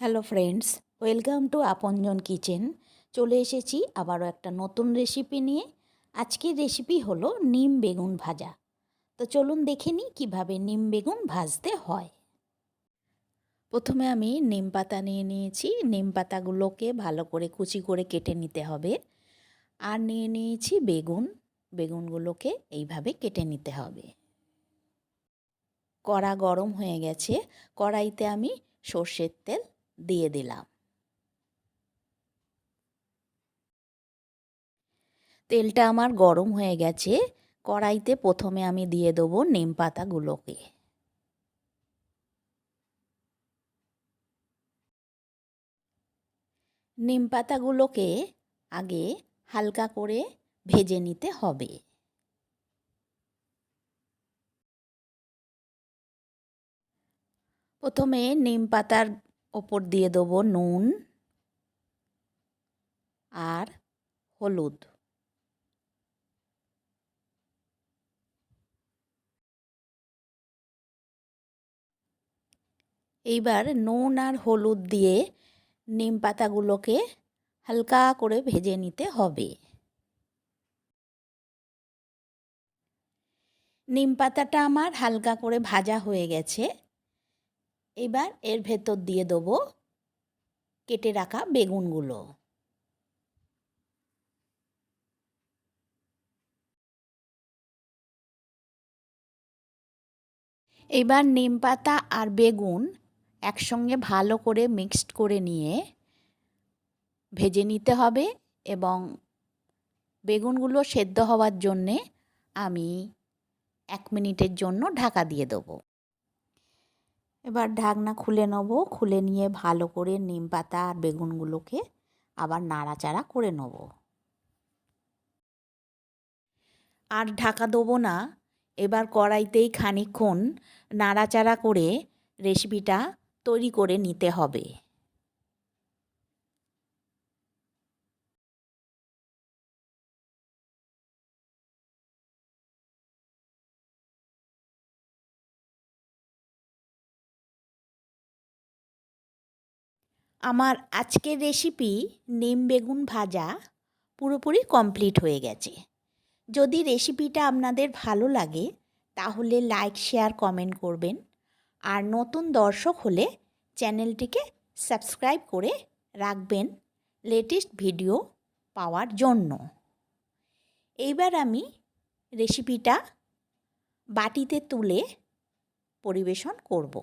Hello friends, welcome to আপনজন kitchen. চলে এসেছি আবারও একটা নতুন রেসিপি নিয়ে। আজকের রেসিপি হলো নিম বেগুন ভাজা। তো চলুন দেখে নিই কীভাবে নিম বেগুন ভাজতে হয়। প্রথমে আমি নিম পাতা নিয়ে নিয়েছি। নিম পাতাগুলোকে ভালো করে কুচি করে কেটে নিতে হবে। আর নিয়ে নিয়েছি বেগুনগুলোকে এইভাবে কেটে নিতে হবে। কড়া গরম হয়ে গেছে, কড়াইতে আমি সর্ষের তেল দিয়ে দিলাম। তেলটা আমার গরম হয়ে গেছে। কড়াইতে প্রথমে আমি দিয়ে দেবো নিম পাতাগুলোকে। নিম পাতাগুলোকে আগে হালকা করে ভেজে নিতে হবে। প্রথমে নিম পাতার ওপর দিয়ে দেবো নুন আর হলুদ। এইবার নুন আর হলুদ দিয়ে নিম পাতাগুলোকে হালকা করে ভেজে নিতে হবে। নিম পাতাটা আমার হালকা করে ভাজা হয়ে গেছে। এবার এর ভেতর দিয়ে দেবো কেটে রাখা বেগুনগুলো। এবার নিম পাতা আর বেগুন একসঙ্গে ভালো করে মিক্সড করে নিয়ে ভেজে নিতে হবে এবং বেগুনগুলো সেদ্ধ হওয়ার জন্যে আমি 1 মিনিটের জন্য ঢাকা দিয়ে দেবো। এবার ঢাকনা খুলে নেব। খুলে নিয়ে ভালো করে নিম পাতা আর বেগুনগুলোকে আবার নাড়াচাড়া করে নেব। আর ঢাকা দেবো না। এবার কড়াইতেই খানিকক্ষণ নাড়াচাড়া করে রেসিপিটা তৈরি করে নিতে হবে। আমার আজকের রেসিপি নিম বেগুন ভাজা পুরোপুরি কমপ্লিট হয়ে গেছে। যদি রেসিপিটা আপনাদের ভালো লাগে তাহলে লাইক, শেয়ার, কমেন্ট করবেন। আর নতুন দর্শক হলে চ্যানেলটিকে সাবস্ক্রাইব করে রাখবেন লেটেস্ট ভিডিও পাওয়ার জন্য। এইবার আমি রেসিপিটা বাটিতে তুলে পরিবেশন করব।